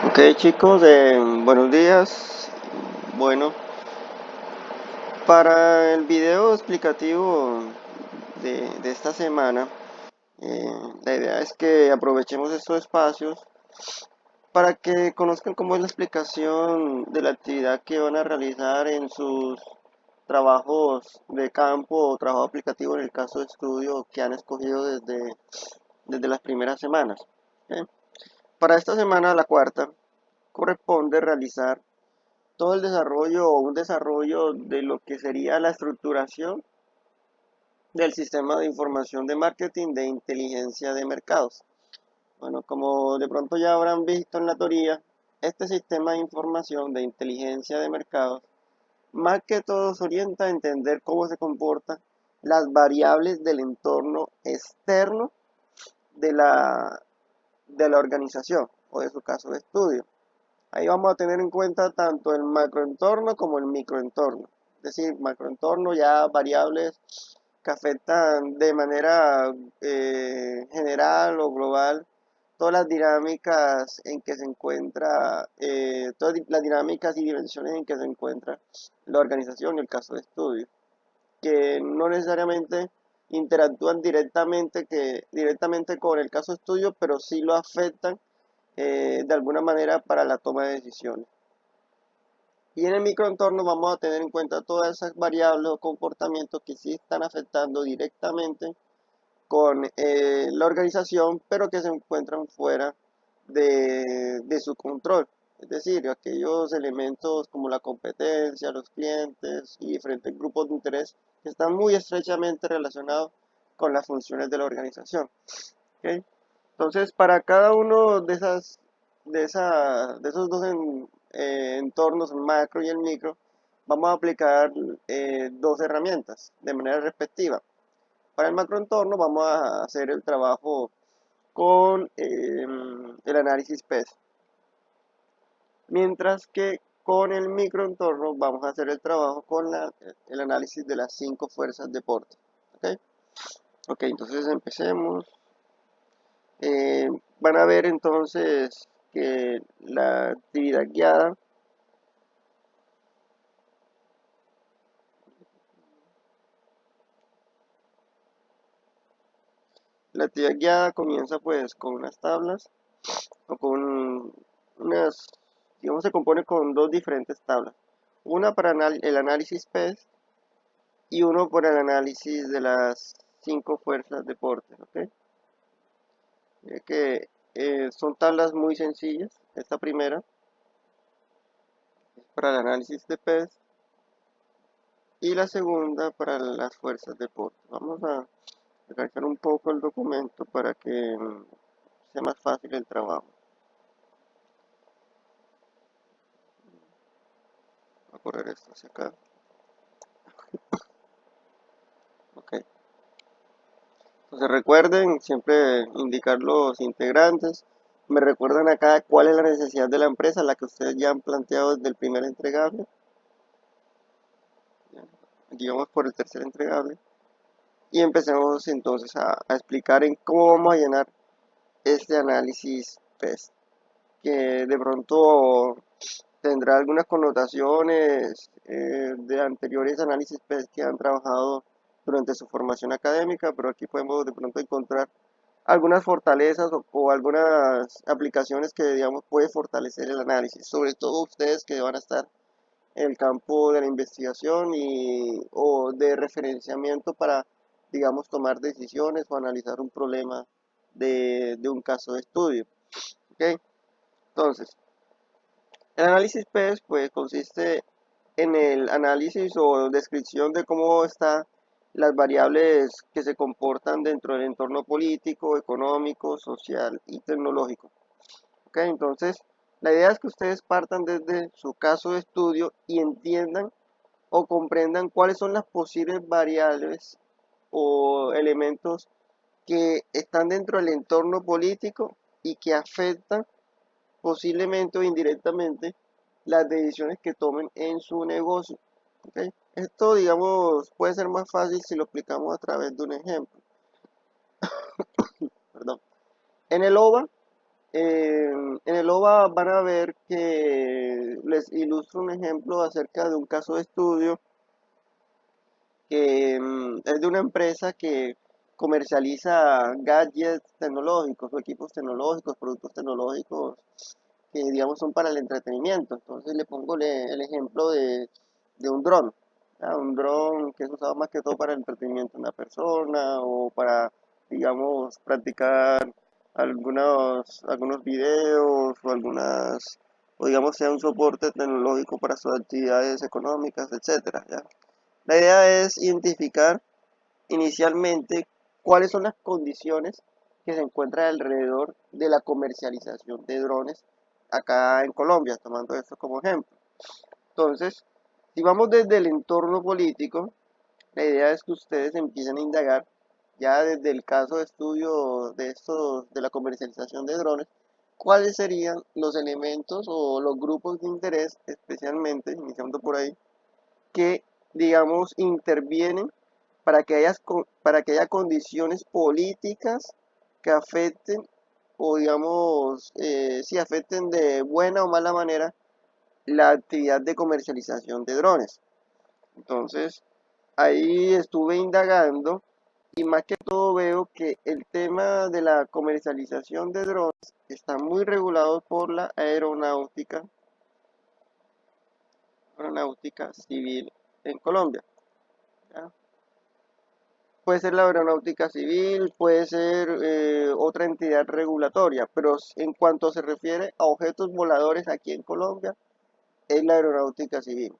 Ok chicos, buenos días. Bueno, para el video explicativo de esta semana, eh, la idea es que aprovechemos estos espacios para que conozcan cómo es la explicación de la actividad que van a realizar en sus trabajos de campo o trabajo aplicativo en el caso de estudio que han escogido desde las primeras semanas. ¿Ok? Para esta semana, la cuarta, corresponde realizar todo el desarrollo o un desarrollo de lo que sería la estructuración del sistema de información de marketing de inteligencia de mercados. Bueno, como de pronto ya habrán visto en la teoría, este sistema de información de inteligencia de mercados más que todo se orienta a entender cómo se comportan las variables del entorno externo de la organización o de su caso de estudio. Ahí vamos a tener en cuenta tanto el macroentorno como el microentorno. Es decir, macroentorno ya variables que afectan de manera general o global todas las dinámicas en que se encuentra, todas las dinámicas y dimensiones en que se encuentra la organización y el caso de estudio, que no necesariamente interactúan directamente con el caso de estudio, pero sí lo afectan de alguna manera para la toma de decisiones. Y en el microentorno vamos a tener en cuenta todas esas variables o comportamientos que sí están afectando directamente con la organización, pero que se encuentran fuera de su control. Es decir, aquellos elementos como la competencia, los clientes y diferentes grupos de interés que están muy estrechamente relacionados con las funciones de la organización. ¿Ok? Entonces, para cada uno de esos dos entornos, el macro y el micro, vamos a aplicar dos herramientas de manera respectiva. Para el macroentorno vamos a hacer el trabajo con el análisis PES, mientras que con el microentorno vamos a hacer el trabajo con el análisis de las 5 fuerzas de Porter. ¿Ok? Ok, entonces empecemos. Van a ver entonces que la actividad guiada comienza pues con unas tablas o con unas, digamos, se compone con dos diferentes tablas. Una para el análisis PES y uno para el análisis de las 5 fuerzas de Porter. ¿Ok? Que son tablas muy sencillas. Esta primera es para el análisis de PES y la segunda para las fuerzas de Porter. Vamos a redactar un poco el documento para que sea más fácil el trabajo. Voy a correr esto hacia acá. Ok. Entonces recuerden siempre indicar los integrantes. Me recuerdan acá cuál es la necesidad de la empresa, la que ustedes ya han planteado desde el primer entregable. Aquí vamos por el tercer entregable. Y empecemos entonces a explicar en cómo vamos a llenar este análisis PES, que de pronto tendrá algunas connotaciones de anteriores análisis PES que han trabajado durante su formación académica, pero aquí podemos de pronto encontrar algunas fortalezas o algunas aplicaciones que digamos puede fortalecer el análisis, sobre todo ustedes que van a estar en el campo de la investigación o de referenciamiento para digamos tomar decisiones o analizar un problema de un caso de estudio. ¿Ok? Entonces, el análisis PES pues consiste en el análisis o descripción de cómo están las variables que se comportan dentro del entorno político, económico, social y tecnológico. ¿Ok? Entonces, la idea es que ustedes partan desde su caso de estudio y entiendan o comprendan cuáles son las posibles variables o elementos que están dentro del entorno político y que afectan posiblemente o indirectamente las decisiones que tomen en su negocio. ¿Ok? Esto, digamos, puede ser más fácil si lo explicamos a través de un ejemplo. Perdón. En el OVA En el OVA van a ver que les ilustro un ejemplo acerca de un caso de estudio que es de una empresa que comercializa gadgets tecnológicos o equipos tecnológicos, productos tecnológicos que digamos son para el entretenimiento. Entonces le pongo el ejemplo de un dron. Un dron que es usado más que todo para el entretenimiento de una persona o para, digamos, practicar algunos videos o o digamos sea un soporte tecnológico para sus actividades económicas, etcétera, ¿ya? La idea es identificar inicialmente cuáles son las condiciones que se encuentran alrededor de la comercialización de drones acá en Colombia, tomando esto como ejemplo. Entonces, si vamos desde el entorno político, la idea es que ustedes empiecen a indagar ya desde el caso de estudio de estos de la comercialización de drones, cuáles serían los elementos o los grupos de interés, especialmente, iniciando por ahí, que, digamos, intervienen para que haya condiciones políticas que afecten o, digamos, si afecten de buena o mala manera la actividad de comercialización de drones. Entonces, ahí estuve indagando y más que todo veo que el tema de la comercialización de drones está muy regulado por la aeronáutica civil en Colombia, ¿ya? Puede ser la aeronáutica civil, puede ser otra entidad regulatoria, pero en cuanto se refiere a objetos voladores aquí en Colombia, es la aeronáutica civil,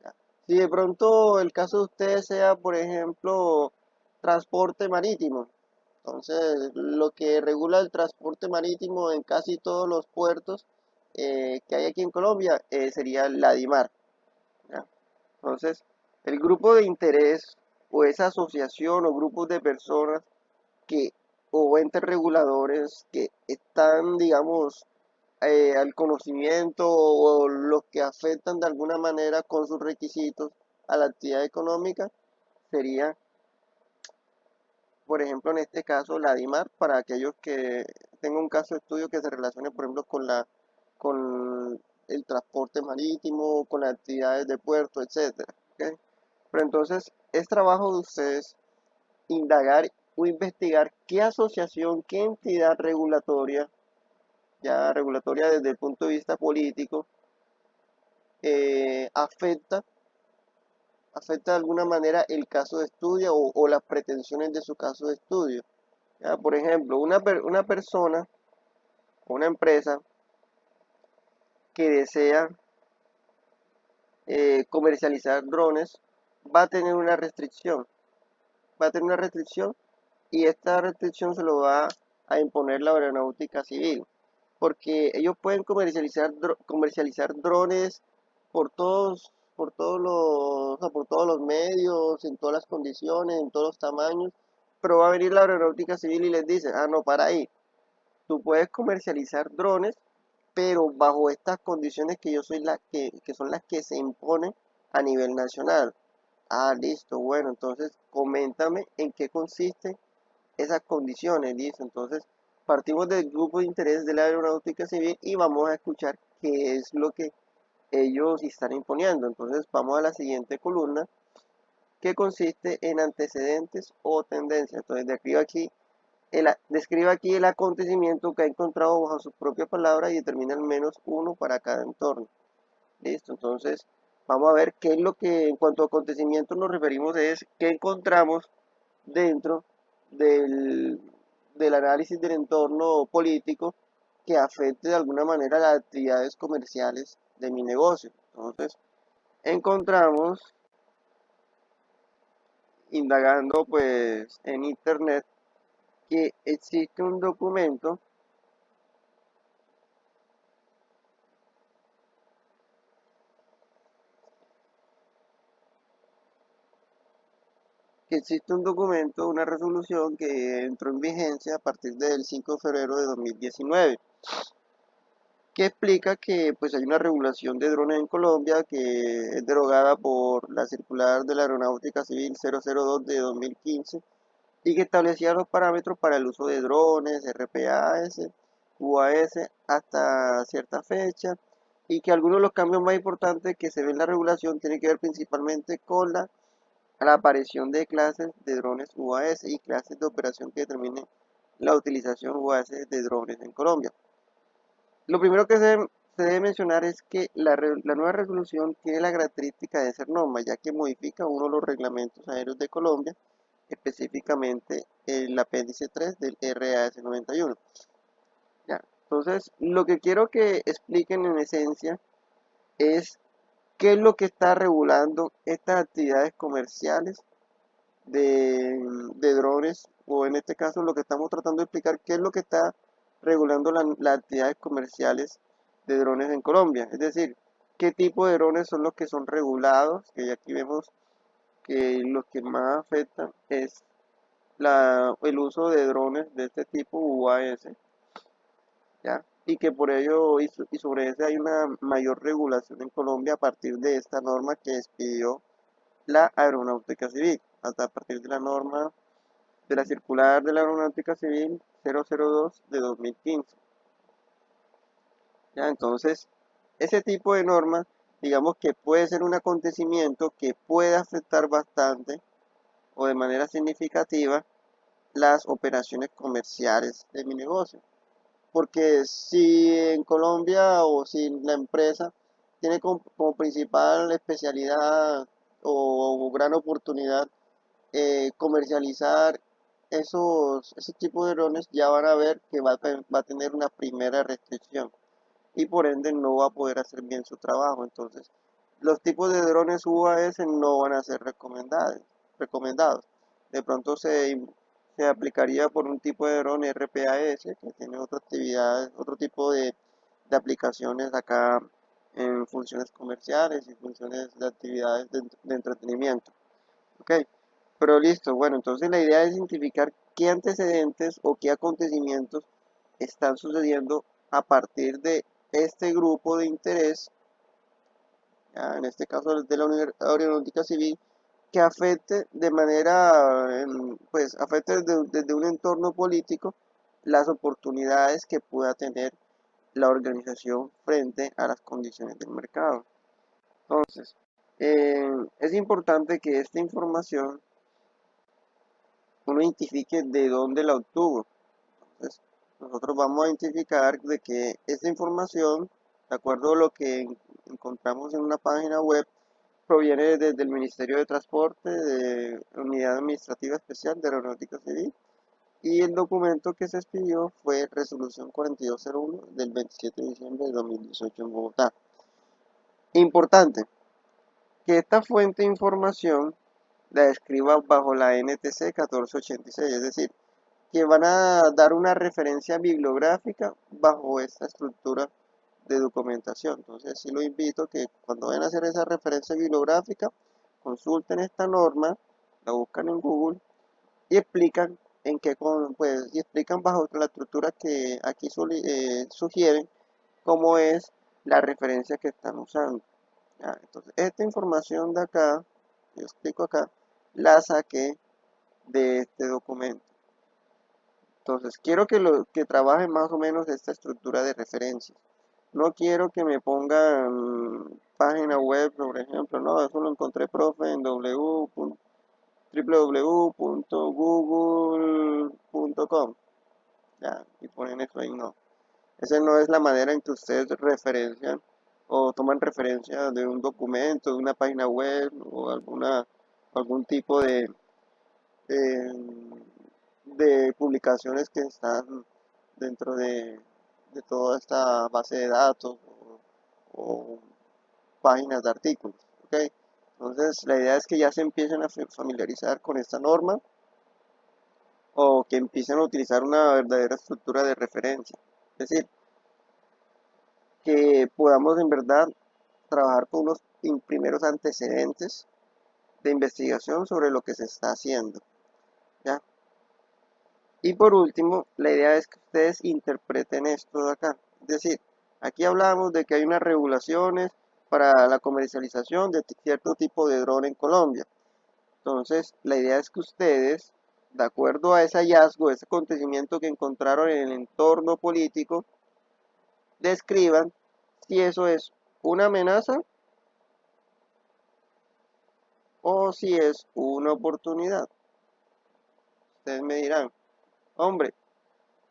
¿ya? Si de pronto el caso de ustedes sea, por ejemplo, transporte marítimo, entonces lo que regula el transporte marítimo en casi todos los puertos que hay aquí en Colombia sería la DIMAR, ¿ya? Entonces, el grupo de interés o esa asociación o grupos de personas que o entes reguladores que están, digamos, al conocimiento o los que afectan de alguna manera con sus requisitos a la actividad económica sería, por ejemplo, en este caso, la DIMAR, para aquellos que tengan un caso de estudio que se relacione, por ejemplo, con el transporte marítimo, con las actividades de puerto, etcétera, ¿ok? Pero entonces es trabajo de ustedes indagar o investigar qué asociación, qué entidad regulatoria, ya regulatoria desde el punto de vista político, afecta de alguna manera el caso de estudio o las pretensiones de su caso de estudio. Ya, por ejemplo, una persona o una empresa que desea comercializar drones va a tener una restricción, va a tener una restricción y esta restricción se lo va a imponer la aeronáutica civil, porque ellos pueden comercializar drones por todos los medios, en todas las condiciones, en todos los tamaños, pero va a venir la aeronáutica civil y les dice, no, para ahí, tú puedes comercializar drones, pero bajo estas condiciones que yo soy que son las que se imponen a nivel nacional. Listo, bueno, entonces coméntame en qué consiste esas condiciones, listo. Entonces, partimos del grupo de interés de la aeronáutica civil y vamos a escuchar qué es lo que ellos están imponiendo. Entonces, vamos a la siguiente columna, que consiste en antecedentes o tendencias. Entonces, describe aquí el acontecimiento que ha encontrado bajo sus propias palabras y determina al menos uno para cada entorno. Listo, entonces vamos a ver qué es lo que en cuanto a acontecimientos nos referimos es qué encontramos dentro del, del análisis del entorno político que afecte de alguna manera las actividades comerciales de mi negocio. Entonces, encontramos, indagando pues en internet, que existe un documento, una resolución que entró en vigencia a partir del 5 de febrero de 2019, que explica que pues hay una regulación de drones en Colombia que es derogada por la circular de la Aeronáutica Civil 002 de 2015 y que establecía los parámetros para el uso de drones, RPAS, UAS hasta cierta fecha, y que algunos de los cambios más importantes que se ven en la regulación tienen que ver principalmente con la aparición de clases de drones UAS y clases de operación que determinen la utilización UAS de drones en Colombia. Lo primero que se debe mencionar es que la nueva resolución tiene la característica de ser norma, ya que modifica uno de los reglamentos aéreos de Colombia, específicamente el apéndice 3 del RAS 91. ¿Ya? Entonces, lo que quiero que expliquen en esencia es qué es lo que está regulando estas actividades comerciales de drones, o en este caso lo que estamos tratando de explicar, qué es lo que está regulando las actividades comerciales de drones en Colombia. Es decir, qué tipo de drones son los que son regulados, que aquí vemos que los que más afectan es el uso de drones de este tipo UAS, ¿ya? Y que por ello y sobre eso hay una mayor regulación en Colombia a partir de esta norma que expidió la Aeronáutica Civil, hasta a partir de la norma de la circular de la Aeronáutica Civil 002 de 2015. ¿Ya? Entonces, ese tipo de normas, digamos que puede ser un acontecimiento que puede afectar bastante o de manera significativa las operaciones comerciales de mi negocio. Porque si en Colombia o si la empresa tiene como principal especialidad o gran oportunidad comercializar ese tipo de drones, ya van a ver que va a tener una primera restricción y por ende no va a poder hacer bien su trabajo. Entonces, los tipos de drones UAS no van a ser recomendados. De pronto se aplicaría por un tipo de dron RPAS que tiene otra actividad, otro tipo de aplicaciones acá en funciones comerciales y funciones de actividades de entretenimiento. ¿Ok? Pero listo, bueno, entonces la idea es identificar qué antecedentes o qué acontecimientos están sucediendo a partir de este grupo de interés, ya, en este caso de la Aeronáutica Civil, que afecte de manera, pues afecte desde un entorno político las oportunidades que pueda tener la organización frente a las condiciones del mercado. Entonces, es importante que esta información uno identifique de dónde la obtuvo. Entonces, nosotros vamos a identificar de que esta información, de acuerdo a lo que encontramos en una página web, proviene desde el Ministerio de Transporte, de Unidad Administrativa Especial de Aeronáutica Civil, y el documento que se expidió fue Resolución 4201 del 27 de diciembre de 2018 en Bogotá. Importante que esta fuente de información la describa bajo la NTC 1486, es decir, que van a dar una referencia bibliográfica bajo esta estructura de documentación. Entonces, sí lo invito a que cuando vayan a hacer esa referencia bibliográfica, consulten esta norma, la buscan en Google y explican y explican bajo la estructura que aquí sugieren cómo es la referencia que están usando. ¿Ya? Entonces, esta información de acá, que yo explico acá, la saqué de este documento. Entonces, quiero que trabajen más o menos esta estructura de referencias. No quiero que me pongan página web, por ejemplo, no, eso lo encontré, profe, en www.google.com. Ya, y ponen eso ahí, no. Esa no es la manera en que ustedes referencian o toman referencia de un documento, de una página web o algún tipo de, de publicaciones que están dentro de toda esta base de datos o páginas de artículos. ¿Ok? Entonces, la idea es que ya se empiecen a familiarizar con esta norma o que empiecen a utilizar una verdadera estructura de referencia. Es decir, que podamos en verdad trabajar con unos primeros antecedentes de investigación sobre lo que se está haciendo. ¿Ya? Y por último, la idea es que ustedes interpreten esto de acá. Es decir, aquí hablamos de que hay unas regulaciones para la comercialización de cierto tipo de dron en Colombia. Entonces, la idea es que ustedes de acuerdo a ese hallazgo, ese acontecimiento que encontraron en el entorno político, describan si eso es una amenaza o si es una oportunidad. Ustedes me dirán, hombre,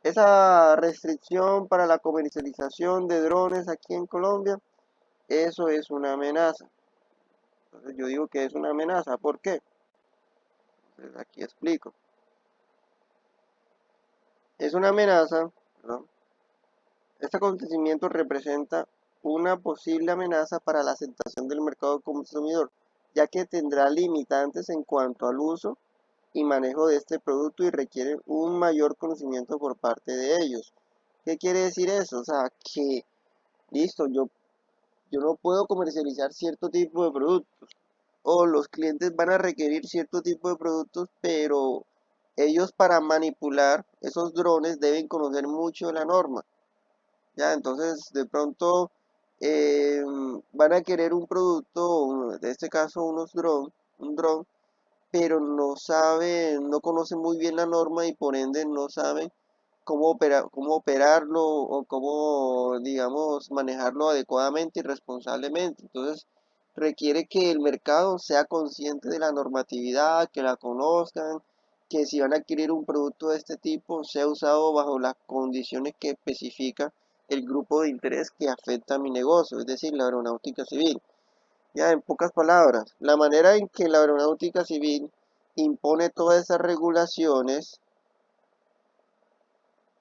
esa restricción para la comercialización de drones aquí en Colombia, eso es una amenaza. Entonces yo digo que es una amenaza. ¿Por qué? Entonces aquí explico. Es una amenaza, ¿no? Este acontecimiento representa una posible amenaza para la aceptación del mercado consumidor, ya que tendrá limitantes en cuanto al uso y manejo de este producto y requiere un mayor conocimiento por parte de ellos. ¿Qué quiere decir eso? O sea, que listo, yo no puedo comercializar cierto tipo de productos o los clientes van a requerir cierto tipo de productos, pero ellos para manipular esos drones deben conocer mucho la norma. Ya, entonces de pronto van a querer un producto, en este caso un dron, pero no saben, no conocen muy bien la norma y por ende no saben cómo operarlo o cómo, digamos, manejarlo adecuadamente y responsablemente. Entonces, requiere que el mercado sea consciente de la normatividad, que la conozcan, que si van a adquirir un producto de este tipo, sea usado bajo las condiciones que especifica el grupo de interés que afecta a mi negocio, es decir, la aeronáutica civil. Ya, en pocas palabras, la manera en que la aeronáutica civil impone todas esas regulaciones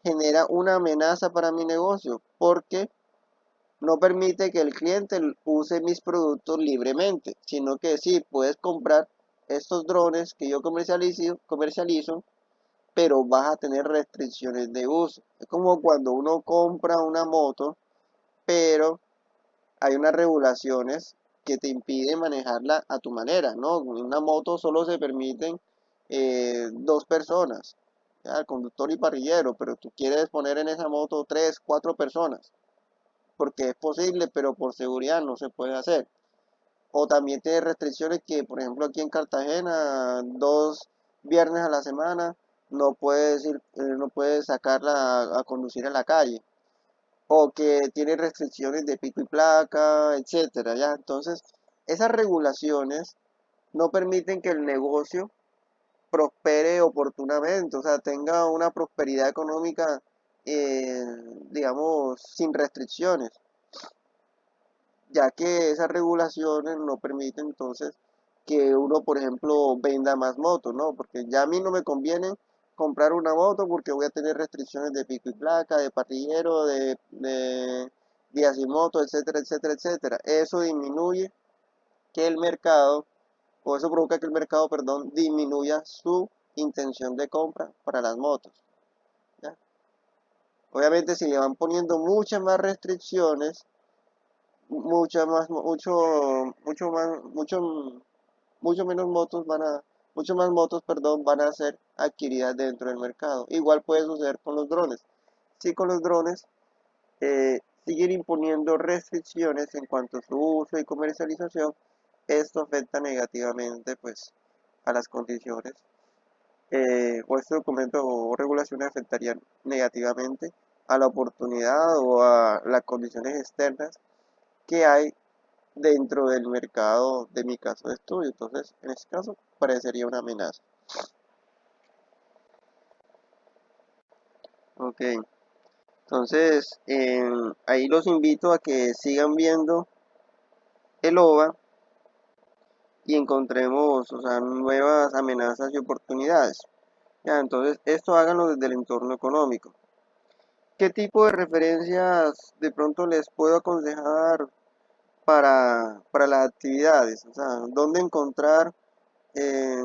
genera una amenaza para mi negocio porque no permite que el cliente use mis productos libremente, sino que sí, puedes comprar estos drones que yo comercializo, pero vas a tener restricciones de uso. Es como cuando uno compra una moto, pero hay unas regulaciones que te impiden manejarla a tu manera, ¿no? En una moto solo se permiten dos personas, ¿ya? El conductor y parrillero, pero tú quieres poner en esa moto tres, cuatro personas, porque es posible, pero por seguridad no se puede hacer. O también tiene restricciones que, por ejemplo, aquí en Cartagena, dos viernes a la semana no puedes sacarla a conducir en la calle o que tiene restricciones de pico y placa, etcétera, ¿ya? Entonces, esas regulaciones no permiten que el negocio prospere oportunamente, o sea, tenga una prosperidad económica, eh, digamos, sin restricciones, ya que esas regulaciones no permiten entonces que uno, por ejemplo, venda más motos, ¿no? Porque ya a mí no me conviene comprar una moto porque voy a tener restricciones de pico y placa, de parrillero, de días y moto, etcétera, etcétera, etcétera. Eso disminuye que el mercado, o eso provoca que el mercado, perdón, disminuya su intención de compra para las motos, ¿ya? Obviamente si le van poniendo muchas más restricciones, muchas más, mucho más, mucho menos motos mucho más motos, perdón, van a ser adquiridas dentro del mercado. Igual puede suceder con los drones. Si con los drones siguen imponiendo restricciones en cuanto a su uso y comercialización, esto afecta negativamente pues a las condiciones o este documento o regulaciones afectarían negativamente a la oportunidad o a las condiciones externas que hay dentro del mercado de mi caso de estudio. Entonces, en este caso, parecería una amenaza. Ok, entonces ahí los invito a que sigan viendo el OVA y encontremos, o sea, nuevas amenazas y oportunidades. Ya, entonces, esto háganlo desde el entorno económico. ¿Qué tipo de referencias de pronto les puedo aconsejar para las actividades? O sea, ¿dónde encontrar eh,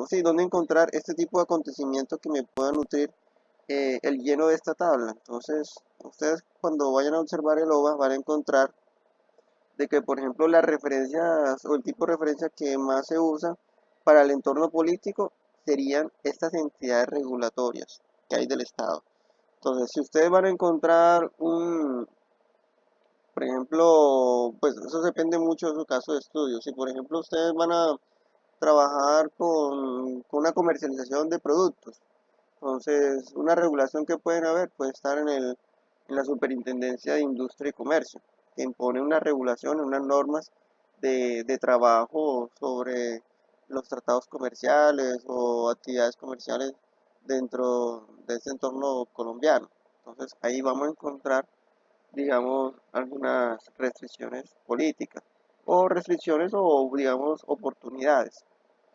sí, dónde encontrar este tipo de acontecimientos que me puedan nutrir el lleno de esta tabla? Entonces, ustedes cuando vayan a observar el OVA van a encontrar de que, por ejemplo, las referencias o el tipo de referencia que más se usa para el entorno político serían estas entidades regulatorias que hay del Estado. Entonces, si ustedes van a encontrar por ejemplo, pues eso depende mucho de su caso de estudio. Si por ejemplo ustedes van a trabajar con una comercialización de productos. Entonces, una regulación que pueden haber puede estar en la Superintendencia de Industria y Comercio, que impone una regulación, unas normas de trabajo sobre los tratados comerciales o actividades comerciales dentro de ese entorno colombiano. Entonces, ahí vamos a encontrar, digamos, algunas restricciones políticas o restricciones o, digamos, oportunidades.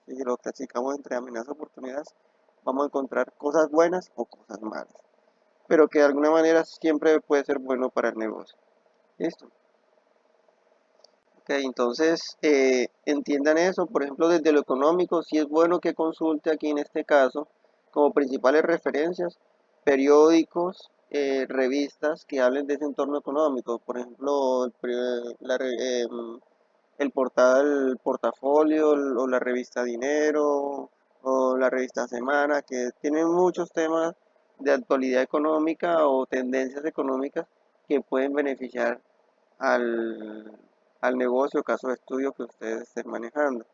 Si lo clasificamos entre amenazas y oportunidades, vamos a encontrar cosas buenas o cosas malas, pero que de alguna manera siempre puede ser bueno para el negocio. ¿Listo? Ok, entonces entiendan eso, por ejemplo, desde lo económico, sí es bueno que consulte aquí en este caso como principales referencias periódicos, revistas que hablen de ese entorno económico, por ejemplo, el portal Portafolio o la revista Dinero o la revista Semana, que tienen muchos temas de actualidad económica o tendencias económicas que pueden beneficiar al, al negocio o caso de estudio que ustedes estén manejando.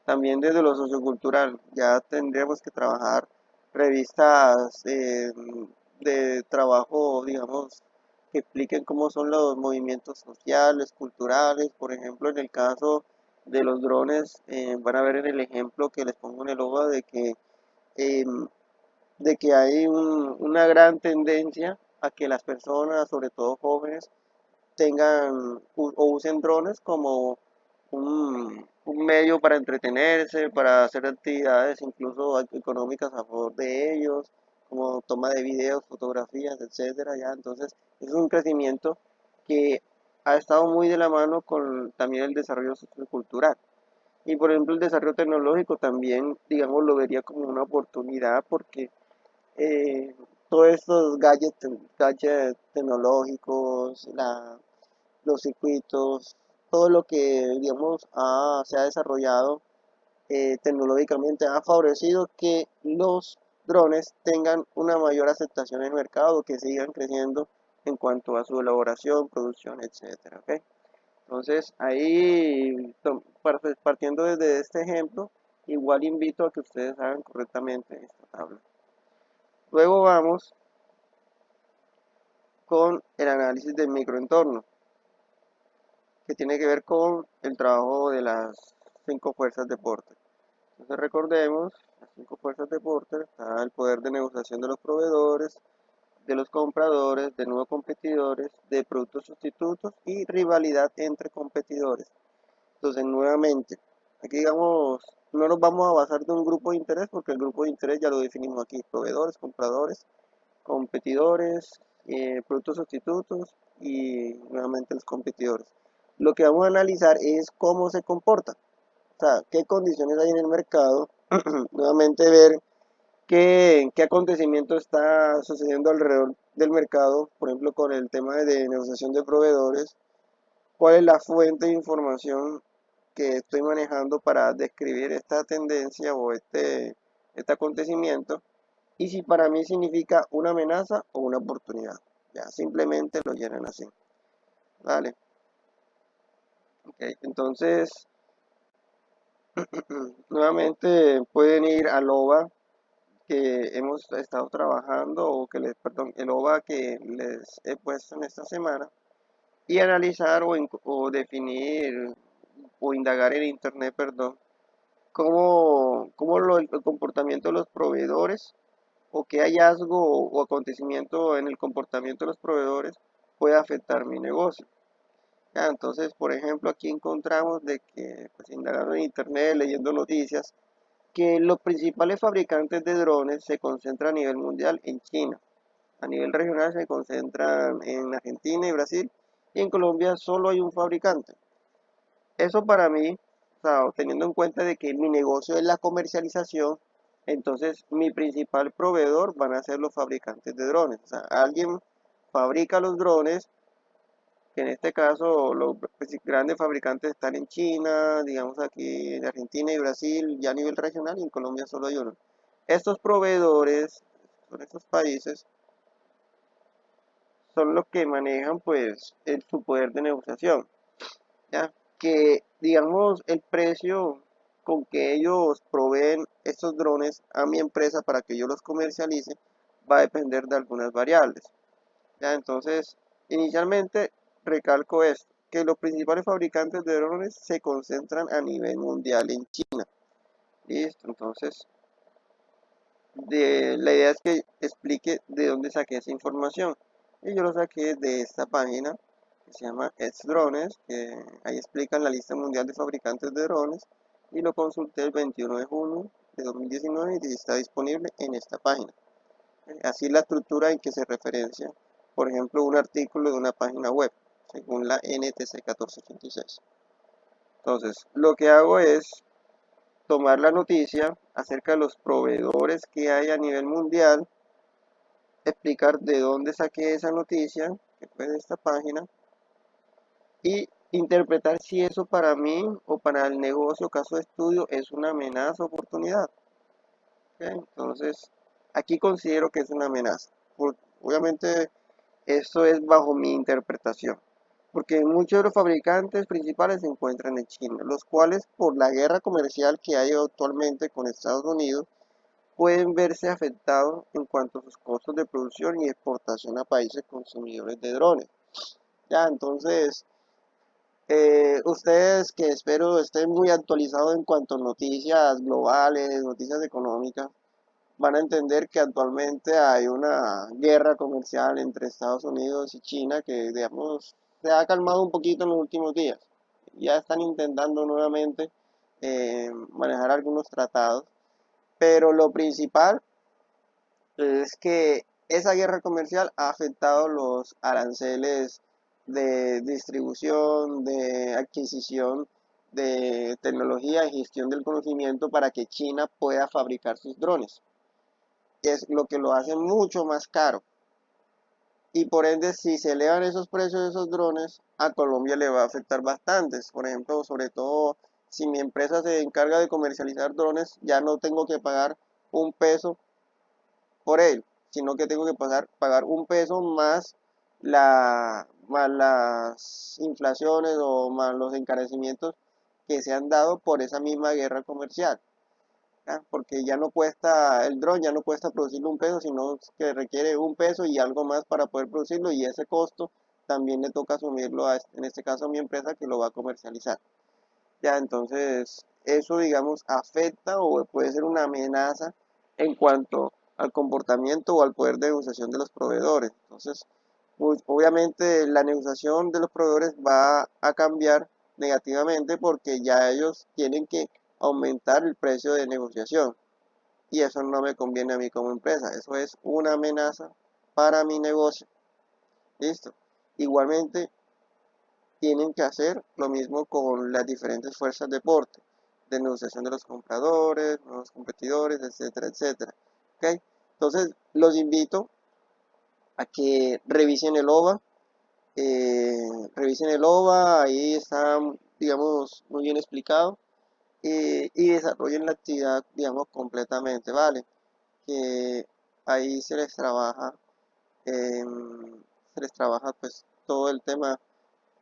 También desde lo sociocultural, ya tendremos que trabajar revistas de trabajo, digamos, que expliquen cómo son los movimientos sociales, culturales. Por ejemplo, en el caso de los drones, van a ver en el ejemplo que les pongo en el ojo eh, de que hay una gran tendencia a que las personas, sobre todo jóvenes, tengan o usen drones como un medio para entretenerse, para hacer actividades incluso económicas a favor de ellos, como toma de videos, fotografías, etcétera, ya. Entonces, es un crecimiento que ha estado muy de la mano con también el desarrollo sociocultural. Y por ejemplo, el desarrollo tecnológico también, digamos, lo vería como una oportunidad porque eh, todos estos gadgets tecnológicos, los circuitos, todo lo que, digamos, se ha desarrollado tecnológicamente ha favorecido que los drones tengan una mayor aceptación en el mercado, que sigan creciendo en cuanto a su elaboración, producción, etcétera, ¿ok? Entonces, ahí, partiendo desde este ejemplo, igual invito a que ustedes hagan correctamente esta tabla. Luego vamos con el análisis del microentorno, que tiene que ver con el trabajo de las 5 fuerzas de Porter. Entonces recordemos, las 5 fuerzas de Porter, está el poder de negociación de los proveedores, de los compradores, de nuevos competidores, de productos sustitutos y rivalidad entre competidores. Entonces nuevamente, aquí digamos, no nos vamos a basar de un grupo de interés porque el grupo de interés ya lo definimos aquí, proveedores, compradores, competidores, productos sustitutos y nuevamente los competidores. Lo que vamos a analizar es cómo se comporta, o sea, qué condiciones hay en el mercado, nuevamente ver qué acontecimiento está sucediendo alrededor del mercado, por ejemplo, con el tema de negociación de proveedores, cuál es la fuente de información que estoy manejando para describir esta tendencia o este acontecimiento y si para mí significa una amenaza o una oportunidad. Ya simplemente lo llenan así. Vale. Okay. Entonces, nuevamente pueden ir al OVA que hemos estado trabajando o que les, perdón, el OVA que les he puesto en esta semana y analizar o definir o indagar en internet, perdón, cómo el comportamiento de los proveedores o qué hallazgo o acontecimiento en el comportamiento de los proveedores puede afectar mi negocio. Ya, entonces, por ejemplo, aquí encontramos de que, pues, indagando en internet, leyendo noticias, que los principales fabricantes de drones se concentran a nivel mundial en China. A nivel regional se concentran en Argentina y Brasil, y en Colombia solo hay un fabricante. Eso para mí, o sea, teniendo en cuenta de que mi negocio es la comercialización, entonces mi principal proveedor van a ser los fabricantes de drones. O sea, alguien fabrica los drones, que en este caso los grandes fabricantes están en China, digamos aquí en Argentina y Brasil, ya a nivel regional, y en Colombia solo hay uno. Estos proveedores, son estos países, son los que manejan pues su poder de negociación, ¿ya? Que digamos el precio con que ellos proveen estos drones a mi empresa para que yo los comercialice va a depender de algunas variables. ¿Ya? Entonces, inicialmente recalco esto, que los principales fabricantes de drones se concentran a nivel mundial en China. Listo, entonces la idea es que explique de dónde saqué esa información. Y yo lo saqué de esta página que se llama Drones, que ahí explican la lista mundial de fabricantes de drones, y lo consulté el 21 de junio de 2019 y está disponible en esta página. Así la estructura en que se referencia, por ejemplo, un artículo de una página web, según la NTC 1486. Entonces, lo que hago es tomar la noticia acerca de los proveedores que hay a nivel mundial, explicar de dónde saqué esa noticia, que fue de esta página, y interpretar si eso para mí o para el negocio, caso de estudio, es una amenaza o oportunidad. ¿Ok? Entonces, aquí considero que es una amenaza. Obviamente, esto es bajo mi interpretación, porque muchos de los fabricantes principales se encuentran en China, los cuales por la guerra comercial que hay actualmente con Estados Unidos, pueden verse afectados en cuanto a sus costos de producción y exportación a países consumidores de drones. Ya, entonces, ustedes que espero estén muy actualizados en cuanto a noticias globales, noticias económicas, van a entender que actualmente hay una guerra comercial entre Estados Unidos y China que, digamos, se ha calmado un poquito en los últimos días. Ya están intentando nuevamente manejar algunos tratados, pero lo principal es que esa guerra comercial ha afectado los aranceles de distribución, de adquisición de tecnología y gestión del conocimiento para que China pueda fabricar sus drones. Es lo que lo hace mucho más caro. Y por ende, si se elevan esos precios de esos drones, a Colombia le va a afectar bastantes. Por ejemplo, sobre todo si mi empresa se encarga de comercializar drones, ya no tengo que pagar un peso por él, sino que tengo que pagar un peso más las inflaciones o más los encarecimientos que se han dado por esa misma guerra comercial. ¿Ya? Porque ya no cuesta, el dron ya no cuesta producirlo un peso, sino que requiere un peso y algo más para poder producirlo, y ese costo también le toca asumirlo en este caso a mi empresa que lo va a comercializar. Ya, entonces eso, digamos, afecta o puede ser una amenaza en cuanto al comportamiento o al poder de negociación de los proveedores. Entonces, pues, obviamente la negociación de los proveedores va a cambiar negativamente porque ya ellos tienen que aumentar el precio de negociación, y eso no me conviene a mí como empresa. Eso es una amenaza para mi negocio. Listo. Igualmente, tienen que hacer lo mismo con las diferentes fuerzas de porte, de negociación de los compradores, nuevos competidores, etcétera, etcétera. ¿Ok? Entonces, los invito a que revisen el OVA, ahí está, digamos, muy bien explicado, y desarrollen la actividad, digamos, completamente, ¿vale? Que ahí se les trabaja pues todo el tema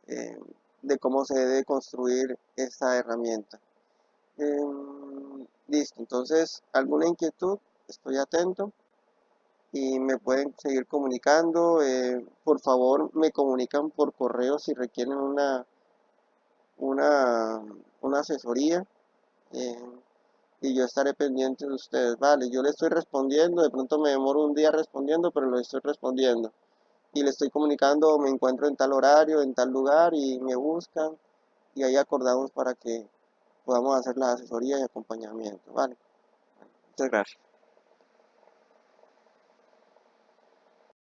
eh, de cómo se debe construir esta herramienta. Listo, entonces, ¿alguna inquietud? Estoy atento y me pueden seguir comunicando. Por favor, me comunican por correo si requieren una, una asesoría, eh, y yo estaré pendiente de ustedes. Vale, yo le estoy respondiendo, de pronto me demoro un día respondiendo, pero lo estoy respondiendo. Y le estoy comunicando, me encuentro en tal horario, en tal lugar, y me buscan, y ahí acordamos para que podamos hacer la asesoría y acompañamiento. Vale, muchas gracias.